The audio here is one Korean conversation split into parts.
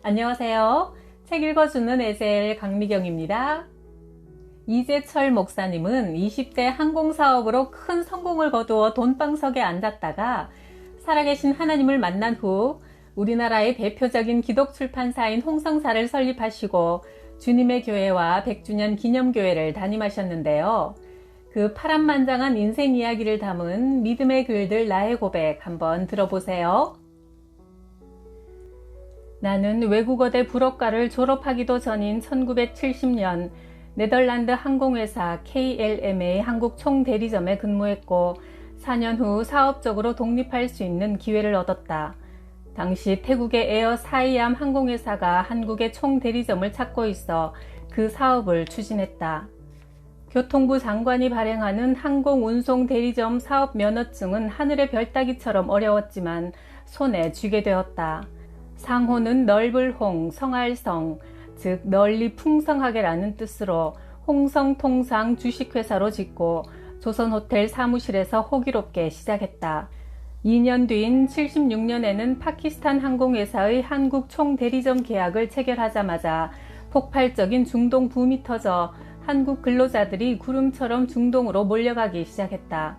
안녕하세요. 책 읽어주는 에셀 강미경입니다. 이재철 목사님은 20대 항공사업으로 큰 성공을 거두어 돈방석에 앉았다가 살아계신 하나님을 만난 후 우리나라의 대표적인 기독출판사인 홍성사를 설립하시고 주님의 교회와 100주년 기념교회를 담임하셨는데요. 그 파란만장한 인생 이야기를 담은 믿음의 글들 나의 고백 한번 들어보세요. 나는 외국어대 불어과를 졸업하기도 전인 1970년 네덜란드 항공회사 KLM의 한국 총대리점에 근무했고 4년 후 사업적으로 독립할 수 있는 기회를 얻었다. 당시 태국의 에어 사이암 항공회사가 한국의 총대리점을 찾고 있어 그 사업을 추진했다. 교통부 장관이 발행하는 항공운송대리점 사업면허증은 하늘의 별따기처럼 어려웠지만 손에 쥐게 되었다. 상호는 넓을 홍, 성할성, 즉 널리 풍성하게라는 뜻으로 홍성통상 주식회사로 짓고 조선호텔 사무실에서 호기롭게 시작했다. 2년 뒤인 76년에는 파키스탄 항공회사의 한국 총대리점 계약을 체결하자마자 폭발적인 중동 붐이 터져 한국 근로자들이 구름처럼 중동으로 몰려가기 시작했다.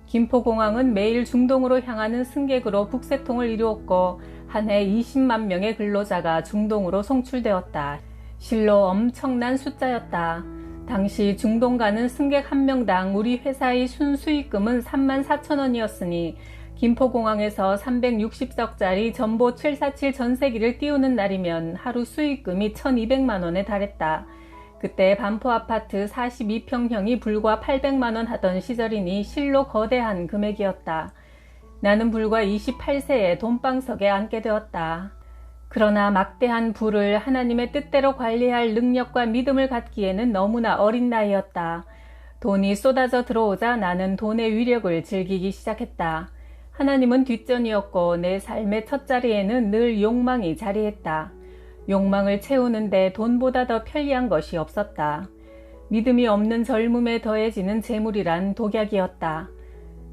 김포공항은 매일 중동으로 향하는 승객으로 북새통을 이루었고 한 해 20만 명의 근로자가 중동으로 송출되었다. 실로 엄청난 숫자였다. 당시 중동 가는 승객 한 명당 우리 회사의 순수익금은 34,000원이었으니 김포공항에서 360석짜리 전보 747 전세기를 띄우는 날이면 하루 수익금이 1,200만 원에 달했다. 그때 반포 아파트 42평형이 불과 800만 원 하던 시절이니 실로 거대한 금액이었다. 나는 불과 28세에 돈방석에 앉게 되었다. 그러나 막대한 부를 하나님의 뜻대로 관리할 능력과 믿음을 갖기에는 너무나 어린 나이였다. 돈이 쏟아져 들어오자 나는 돈의 위력을 즐기기 시작했다. 하나님은 뒷전이었고 내 삶의 첫자리에는 늘 욕망이 자리했다. 욕망을 채우는데 돈보다 더 편리한 것이 없었다. 믿음이 없는 젊음에 더해지는 재물이란 독약이었다.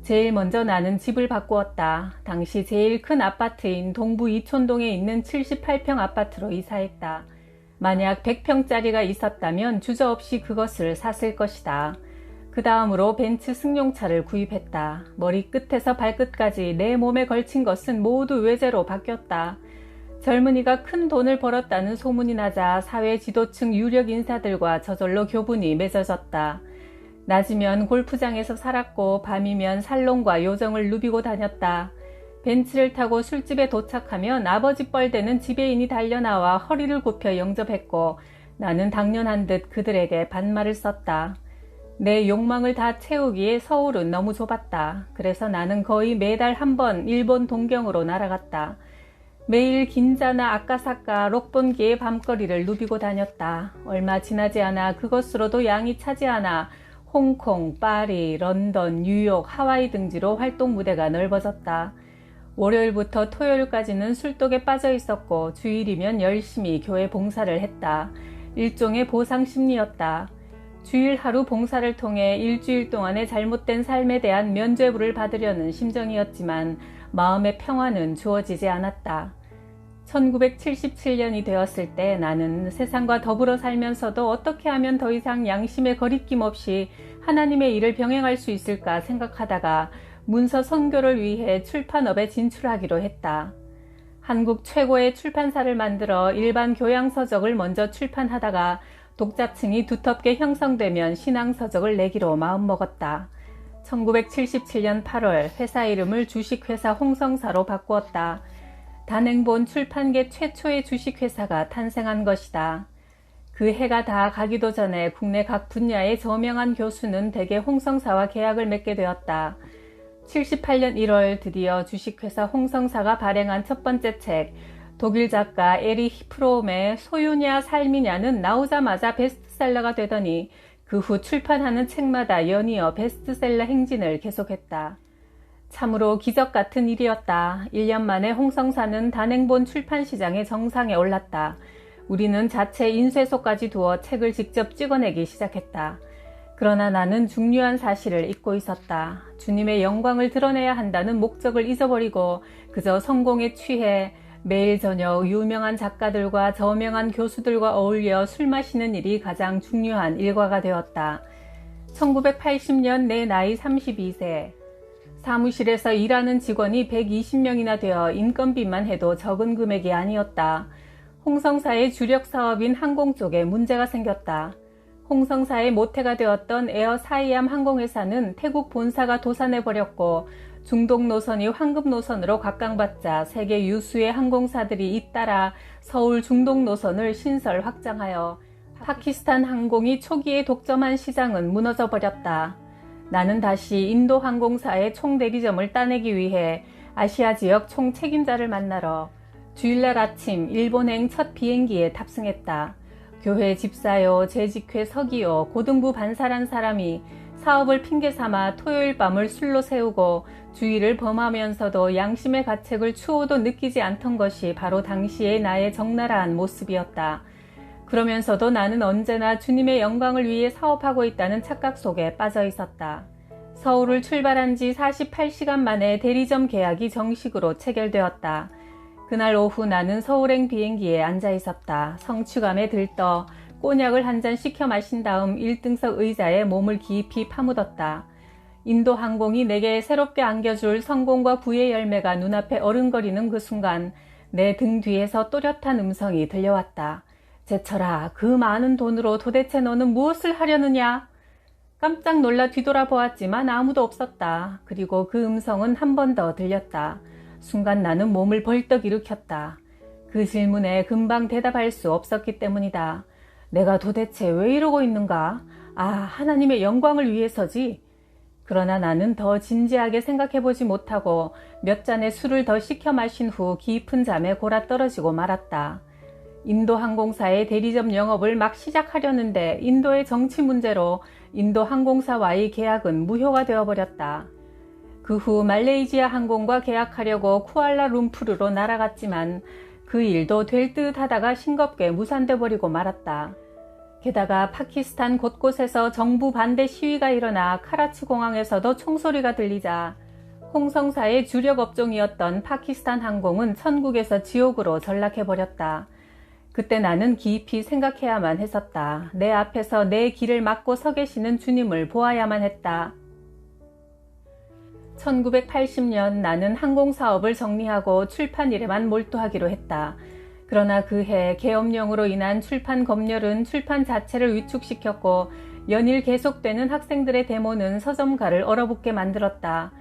제일 먼저 나는 집을 바꾸었다. 당시 제일 큰 아파트인 동부 이촌동에 있는 78평 아파트로 이사했다. 만약 100평짜리가 있었다면 주저없이 그것을 샀을 것이다. 그 다음으로 벤츠 승용차를 구입했다. 머리 끝에서 발끝까지 내 몸에 걸친 것은 모두 외제로 바뀌었다. 젊은이가 큰 돈을 벌었다는 소문이 나자 사회 지도층 유력 인사들과 저절로 교분이 맺어졌다. 낮이면 골프장에서 살았고 밤이면 살롱과 요정을 누비고 다녔다. 벤츠를 타고 술집에 도착하면 아버지 뻘되는 지배인이 달려나와 허리를 굽혀 영접했고 나는 당연한 듯 그들에게 반말을 썼다. 내 욕망을 다 채우기에 서울은 너무 좁았다. 그래서 나는 거의 매달 한 번 일본 동경으로 날아갔다. 매일 긴자나 아카사카 록본기의 밤거리를 누비고 다녔다. 얼마 지나지 않아 그것으로도 양이 차지 않아 홍콩, 파리, 런던, 뉴욕, 하와이 등지로 활동 무대가 넓어졌다. 월요일부터 토요일까지는 술독에 빠져 있었고 주일이면 열심히 교회 봉사를 했다. 일종의 보상 심리였다. 주일 하루 봉사를 통해 일주일 동안의 잘못된 삶에 대한 면죄부를 받으려는 심정이었지만 마음의 평화는 주어지지 않았다. 1977년이 되었을 때 나는 세상과 더불어 살면서도 어떻게 하면 더 이상 양심의 거리낌 없이 하나님의 일을 병행할 수 있을까 생각하다가 문서 선교를 위해 출판업에 진출하기로 했다. 한국 최고의 출판사를 만들어 일반 교양서적을 먼저 출판하다가 독자층이 두텁게 형성되면 신앙서적을 내기로 마음먹었다. 1977년 8월 회사 이름을 주식회사 홍성사로 바꾸었다. 단행본 출판계 최초의 주식회사가 탄생한 것이다. 그 해가 다 가기도 전에 국내 각 분야의 저명한 교수는 대개 홍성사와 계약을 맺게 되었다. 78년 1월 드디어 주식회사 홍성사가 발행한 첫 번째 책, 독일 작가 에리히 프롬의 소유냐 삶이냐는 나오자마자 베스트셀러가 되더니 그 후 출판하는 책마다 연이어 베스트셀러 행진을 계속했다. 참으로 기적 같은 일이었다. 1년 만에 홍성사는 단행본 출판 시장의 정상에 올랐다. 우리는 자체 인쇄소까지 두어 책을 직접 찍어내기 시작했다. 그러나 나는 중요한 사실을 잊고 있었다. 주님의 영광을 드러내야 한다는 목적을 잊어버리고 그저 성공에 취해 매일 저녁 유명한 작가들과 저명한 교수들과 어울려 술 마시는 일이 가장 중요한 일과가 되었다. 1980년 내 나이 32세. 사무실에서 일하는 직원이 120명이나 되어 인건비만 해도 적은 금액이 아니었다. 홍성사의 주력 사업인 항공 쪽에 문제가 생겼다. 홍성사의 모태가 되었던 에어 사이암 항공회사는 태국 본사가 도산해버렸고 중동 노선이 황금 노선으로 각광받자 세계 유수의 항공사들이 잇따라 서울 중동 노선을 신설 확장하여 파키스탄 항공이 초기에 독점한 시장은 무너져 버렸다. 나는 다시 인도 항공사의 총대리점을 따내기 위해 아시아 지역 총책임자를 만나러 주일날 아침 일본행 첫 비행기에 탑승했다. 교회 집사요, 재직회 서기요, 고등부 반사란 사람이 사업을 핑계삼아 토요일 밤을 술로 새우고 주의를 범하면서도 양심의 가책을 추호도 느끼지 않던 것이 바로 당시의 나의 적나라한 모습이었다. 그러면서도 나는 언제나 주님의 영광을 위해 사업하고 있다는 착각 속에 빠져 있었다. 서울을 출발한 지 48시간 만에 대리점 계약이 정식으로 체결되었다. 그날 오후 나는 서울행 비행기에 앉아 있었다. 성취감에 들떠 꼬냑을 한 잔 시켜 마신 다음 1등석 의자에 몸을 깊이 파묻었다. 인도 항공이 내게 새롭게 안겨줄 성공과 부의 열매가 눈앞에 어른거리는 그 순간 내 등 뒤에서 또렷한 음성이 들려왔다. 제철아, 그 많은 돈으로 도대체 너는 무엇을 하려느냐? 깜짝 놀라 뒤돌아보았지만 아무도 없었다. 그리고 그 음성은 한 번 더 들렸다. 순간 나는 몸을 벌떡 일으켰다. 그 질문에 금방 대답할 수 없었기 때문이다. 내가 도대체 왜 이러고 있는가? 아, 하나님의 영광을 위해서지. 그러나 나는 더 진지하게 생각해보지 못하고 몇 잔의 술을 더 시켜 마신 후 깊은 잠에 골아 떨어지고 말았다. 인도 항공사의 대리점 영업을 막 시작하려는데 인도의 정치 문제로 인도 항공사와의 계약은 무효가 되어버렸다. 그 후 말레이시아 항공과 계약하려고 쿠알라룸푸르로 날아갔지만 그 일도 될 듯 하다가 싱겁게 무산돼 버리고 말았다. 게다가 파키스탄 곳곳에서 정부 반대 시위가 일어나 카라치 공항에서도 총소리가 들리자 홍성사의 주력 업종이었던 파키스탄 항공은 천국에서 지옥으로 전락해버렸다. 그때 나는 깊이 생각해야만 했었다. 내 앞에서 내 길을 막고 서 계시는 주님을 보아야만 했다. 1980년 나는 항공사업을 정리하고 출판 일에만 몰두하기로 했다. 그러나 그해 계엄령으로 인한 출판 검열은 출판 자체를 위축시켰고 연일 계속되는 학생들의 데모는 서점가를 얼어붙게 만들었다.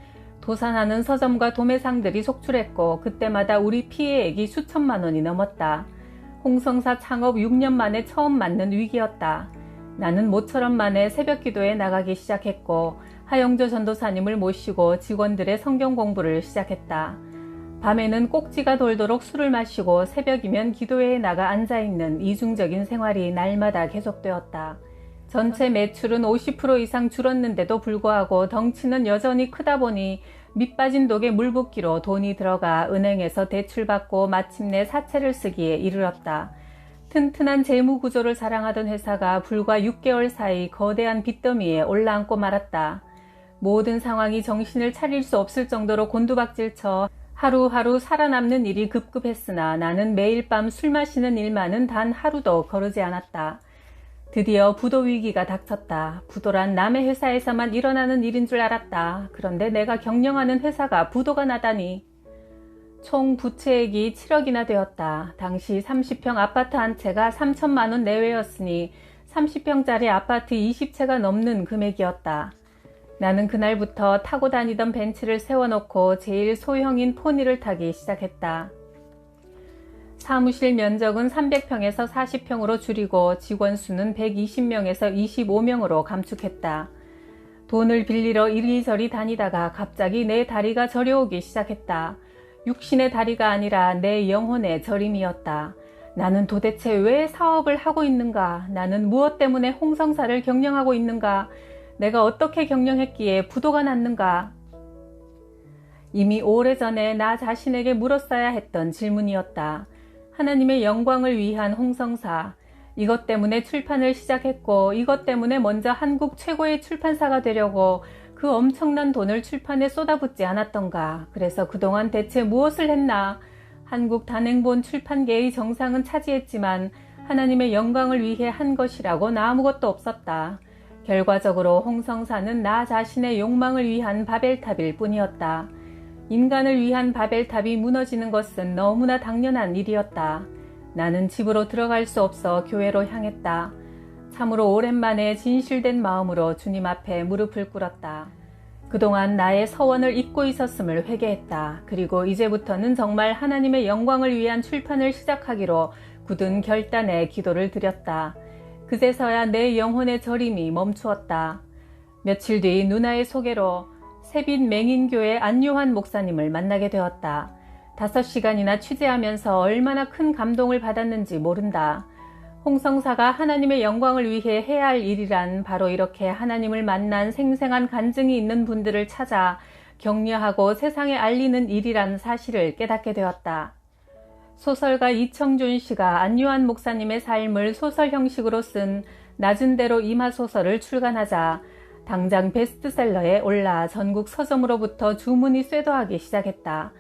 도산하는 서점과 도매상들이 속출했고 그때마다 우리 피해액이 수천만 원이 넘었다. 홍성사 창업 6년 만에 처음 맞는 위기였다. 나는 모처럼 만에 새벽기도에 나가기 시작했고 하영조 전도사님을 모시고 직원들의 성경 공부를 시작했다. 밤에는 꼭지가 돌도록 술을 마시고 새벽이면 기도회에 나가 앉아있는 이중적인 생활이 날마다 계속되었다. 전체 매출은 50% 이상 줄었는데도 불구하고 덩치는 여전히 크다 보니 밑빠진 독에 물 붓기로 돈이 들어가 은행에서 대출받고 마침내 사채를 쓰기에 이르렀다. 튼튼한 재무 구조를 자랑하던 회사가 불과 6개월 사이 거대한 빚더미에 올라앉고 말았다. 모든 상황이 정신을 차릴 수 없을 정도로 곤두박질쳐 하루하루 살아남는 일이 급급했으나 나는 매일 밤 술 마시는 일만은 단 하루도 거르지 않았다. 드디어 부도 위기가 닥쳤다. 부도란 남의 회사에서만 일어나는 일인 줄 알았다. 그런데 내가 경영하는 회사가 부도가 나다니. 총 부채액이 7억이나 되었다. 당시 30평 아파트 한 채가 3천만 원 내외였으니 30평짜리 아파트 20채가 넘는 금액이었다. 나는 그날부터 타고 다니던 벤츠를 세워놓고 제일 소형인 포니를 타기 시작했다. 사무실 면적은 300평에서 40평으로 줄이고 직원 수는 120명에서 25명으로 감축했다. 돈을 빌리러 이리저리 다니다가 갑자기 내 다리가 저려오기 시작했다. 육신의 다리가 아니라 내 영혼의 저림이었다. 나는 도대체 왜 사업을 하고 있는가? 나는 무엇 때문에 홍성사를 경영하고 있는가? 내가 어떻게 경영했기에 부도가 났는가? 이미 오래전에 나 자신에게 물었어야 했던 질문이었다. 하나님의 영광을 위한 홍성사, 이것 때문에 출판을 시작했고 이것 때문에 먼저 한국 최고의 출판사가 되려고 그 엄청난 돈을 출판에 쏟아붓지 않았던가? 그래서 그동안 대체 무엇을 했나? 한국 단행본 출판계의 정상은 차지했지만 하나님의 영광을 위해 한 것이라고는 아무것도 없었다. 결과적으로 홍성사는 나 자신의 욕망을 위한 바벨탑일 뿐이었다. 인간을 위한 바벨탑이 무너지는 것은 너무나 당연한 일이었다. 나는 집으로 들어갈 수 없어 교회로 향했다. 참으로 오랜만에 진실된 마음으로 주님 앞에 무릎을 꿇었다. 그동안 나의 서원을 잊고 있었음을 회개했다. 그리고 이제부터는 정말 하나님의 영광을 위한 출판을 시작하기로 굳은 결단에 기도를 드렸다. 그제서야 내 영혼의 저림이 멈추었다. 며칠 뒤 누나의 소개로 세빛 맹인교회 안요한 목사님을 만나게 되었다. 5시간이나 취재하면서 얼마나 큰 감동을 받았는지 모른다. 홍성사가 하나님의 영광을 위해 해야 할 일이란 바로 이렇게 하나님을 만난 생생한 간증이 있는 분들을 찾아 격려하고 세상에 알리는 일이란 사실을 깨닫게 되었다. 소설가 이청준 씨가 안요한 목사님의 삶을 소설 형식으로 쓴 낮은 대로 임하소설을 출간하자 당장 베스트셀러에 올라 전국 서점으로부터 주문이 쇄도하기 시작했다.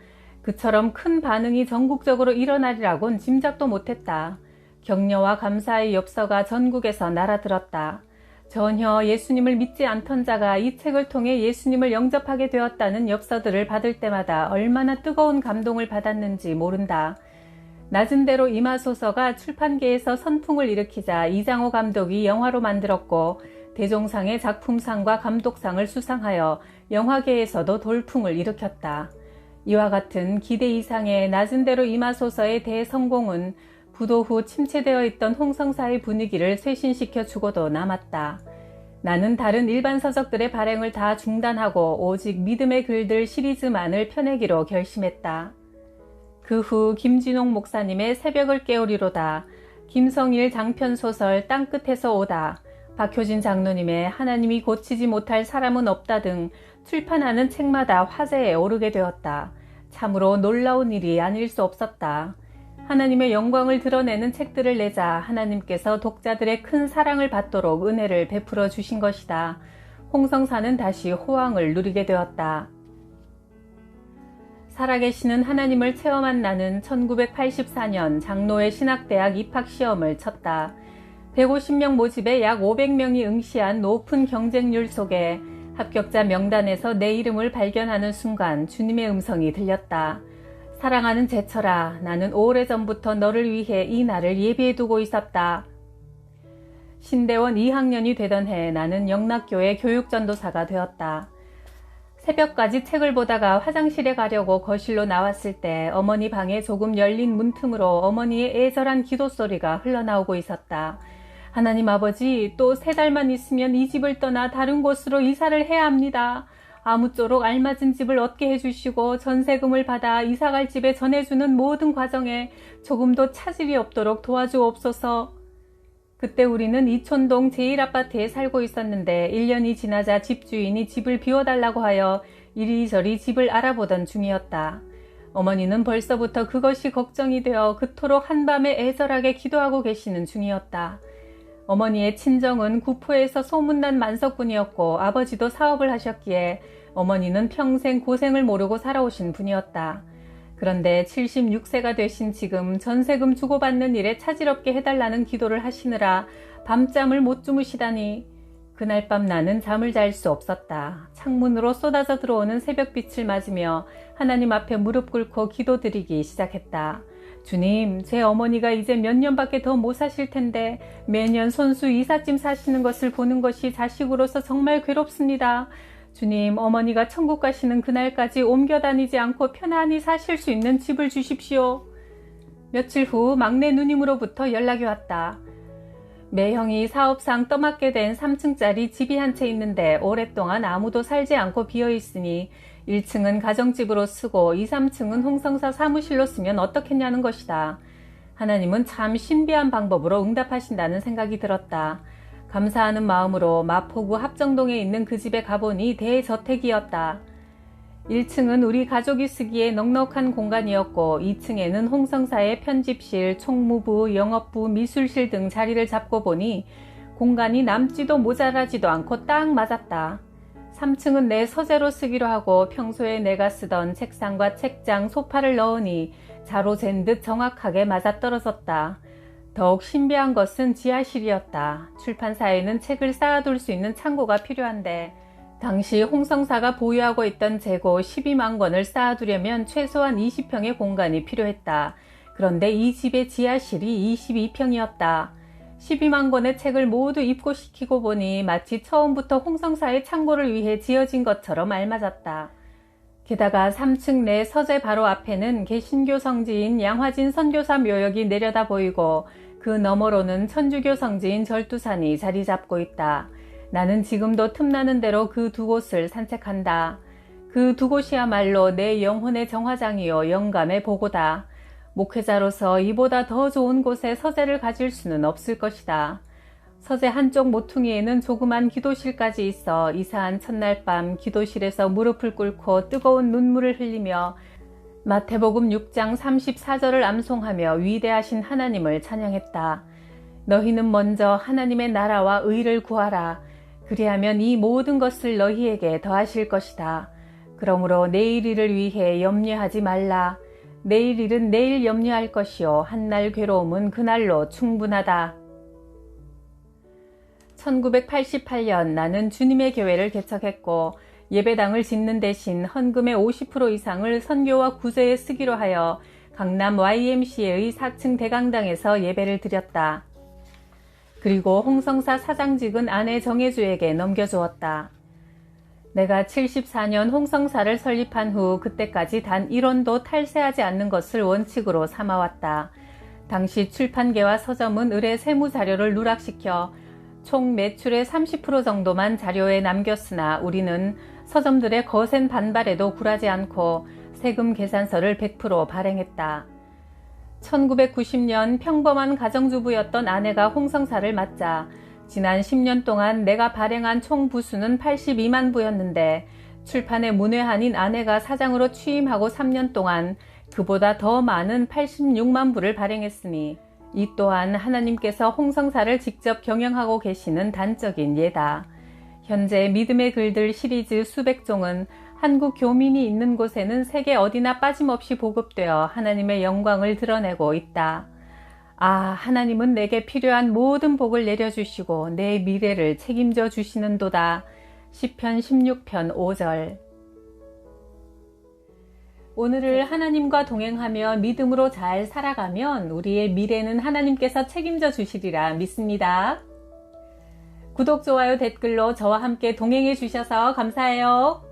그처럼 큰 반응이 전국적으로 일어나리라곤 짐작도 못했다. 격려와 감사의 엽서가 전국에서 날아들었다. 전혀 예수님을 믿지 않던 자가 이 책을 통해 예수님을 영접하게 되었다는 엽서들을 받을 때마다 얼마나 뜨거운 감동을 받았는지 모른다. 낮은 대로 임하소서가 출판계에서 선풍을 일으키자 이장호 감독이 영화로 만들었고 대종상의 작품상과 감독상을 수상하여 영화계에서도 돌풍을 일으켰다. 이와 같은 기대 이상의 낮은 대로 임하소서의 대성공은 부도 후 침체되어 있던 홍성사의 분위기를 쇄신시켜 주고도 남았다. 나는 다른 일반 서적들의 발행을 다 중단하고 오직 믿음의 글들 시리즈만을 펴내기로 결심했다. 그 후 김진홍 목사님의 새벽을 깨우리로다, 김성일 장편소설 땅끝에서 오다, 박효진 장로님의 하나님이 고치지 못할 사람은 없다 등 출판하는 책마다 화제에 오르게 되었다. 참으로 놀라운 일이 아닐 수 없었다. 하나님의 영광을 드러내는 책들을 내자 하나님께서 독자들의 큰 사랑을 받도록 은혜를 베풀어 주신 것이다. 홍성사는 다시 호황을 누리게 되었다. 살아계시는 하나님을 체험한 나는 1984년 장로회 신학대학 입학시험을 쳤다. 150명 모집에 약 500명이 응시한 높은 경쟁률 속에 합격자 명단에서 내 이름을 발견하는 순간 주님의 음성이 들렸다. 사랑하는 제철아, 나는 오래전부터 너를 위해 이 날을 예비해두고 있었다. 신대원 2학년이 되던 해 나는 영락교회 교육전도사가 되었다. 새벽까지 책을 보다가 화장실에 가려고 거실로 나왔을 때 어머니 방에 조금 열린 문틈으로 어머니의 애절한 기도 소리가 흘러나오고 있었다. 하나님 아버지, 또 3달만 있으면 이 집을 떠나 다른 곳으로 이사를 해야 합니다. 아무쪼록 알맞은 집을 얻게 해주시고 전세금을 받아 이사갈 집에 전해주는 모든 과정에 조금도 차질이 없도록 도와주옵소서. 그때 우리는 이촌동 제1아파트에 살고 있었는데 1년이 지나자 집주인이 집을 비워달라고 하여 이리저리 집을 알아보던 중이었다. 어머니는 벌써부터 그것이 걱정이 되어 그토록 한밤에 애절하게 기도하고 계시는 중이었다. 어머니의 친정은 구포에서 소문난 만석군이었고 아버지도 사업을 하셨기에 어머니는 평생 고생을 모르고 살아오신 분이었다. 그런데 76세가 되신 지금 전세금 주고받는 일에 차질 없게 해달라는 기도를 하시느라 밤잠을 못 주무시다니. 그날 밤 나는 잠을 잘 수 없었다. 창문으로 쏟아져 들어오는 새벽빛을 맞으며 하나님 앞에 무릎 꿇고 기도드리기 시작했다. 주님, 제 어머니가 이제 몇 년밖에 더 못 사실 텐데 매년 손수 이삿짐 사시는 것을 보는 것이 자식으로서 정말 괴롭습니다. 주님, 어머니가 천국 가시는 그날까지 옮겨 다니지 않고 편안히 사실 수 있는 집을 주십시오. 며칠 후 막내 누님으로부터 연락이 왔다. 매형이 사업상 떠맡게 된 3층짜리 집이 한 채 있는데 오랫동안 아무도 살지 않고 비어있으니 1층은 가정집으로 쓰고 2, 3층은 홍성사 사무실로 쓰면 어떻겠냐는 것이다. 하나님은 참 신비한 방법으로 응답하신다는 생각이 들었다. 감사하는 마음으로 마포구 합정동에 있는 그 집에 가보니 대저택이었다. 1층은 우리 가족이 쓰기에 넉넉한 공간이었고 2층에는 홍성사의 편집실, 총무부, 영업부, 미술실 등 자리를 잡고 보니 공간이 남지도 모자라지도 않고 딱 맞았다. 3층은 내 서재로 쓰기로 하고 평소에 내가 쓰던 책상과 책장, 소파를 넣으니 자로 잰 듯 정확하게 맞아떨어졌다. 더욱 신비한 것은 지하실이었다. 출판사에는 책을 쌓아둘 수 있는 창고가 필요한데 당시 홍성사가 보유하고 있던 재고 12만 권을 쌓아두려면 최소한 20평의 공간이 필요했다. 그런데 이 집의 지하실이 22평이었다. 12만 권의 책을 모두 입고시키고 보니 마치 처음부터 홍성사의 창고를 위해 지어진 것처럼 알맞았다. 게다가 3층 내 서재 바로 앞에는 개신교 성지인 양화진 선교사 묘역이 내려다 보이고 그 너머로는 천주교 성지인 절두산이 자리 잡고 있다. 나는 지금도 틈나는 대로 그 두 곳을 산책한다. 그 두 곳이야말로 내 영혼의 정화장이요 영감의 보고다. 목회자로서 이보다 더 좋은 곳에 서재를 가질 수는 없을 것이다. 서재 한쪽 모퉁이에는 조그만 기도실까지 있어 이사한 첫날 밤 기도실에서 무릎을 꿇고 뜨거운 눈물을 흘리며 마태복음 6장 34절을 암송하며 위대하신 하나님을 찬양했다. 너희는 먼저 하나님의 나라와 의를 구하라. 그리하면 이 모든 것을 너희에게 더하실 것이다. 그러므로 내일 일을 위해 염려하지 말라. 내일 일은 내일 염려할 것이요 한날 괴로움은 그날로 충분하다. 1988년 나는 주님의 교회를 개척했고 예배당을 짓는 대신 헌금의 50% 이상을 선교와 구제에 쓰기로 하여 강남 YMCA의 4층 대강당에서 예배를 드렸다. 그리고 홍성사 사장직은 아내 정혜주에게 넘겨주었다. 내가 74년 홍성사를 설립한 후 그때까지 단 1원도 탈세하지 않는 것을 원칙으로 삼아왔다. 당시 출판계와 서점은 의뢰 세무자료를 누락시켜 총 매출의 30% 정도만 자료에 남겼으나 우리는 서점들의 거센 반발에도 굴하지 않고 세금 계산서를 100% 발행했다. 1990년 평범한 가정주부였던 아내가 홍성사를 맡자 지난 10년 동안 내가 발행한 총 부수는 82만 부였는데 출판의 문외한인 아내가 사장으로 취임하고 3년 동안 그보다 더 많은 86만 부를 발행했으니 이 또한 하나님께서 홍성사를 직접 경영하고 계시는 단적인 예다. 현재 믿음의 글들 시리즈 수백 종은 한국 교민이 있는 곳에는 세계 어디나 빠짐없이 보급되어 하나님의 영광을 드러내고 있다. 아, 하나님은 내게 필요한 모든 복을 내려주시고 내 미래를 책임져 주시는도다. 시편 16편 5절. 오늘을 하나님과 동행하며 믿음으로 잘 살아가면 우리의 미래는 하나님께서 책임져 주시리라 믿습니다. 구독, 좋아요, 댓글로 저와 함께 동행해 주셔서 감사해요.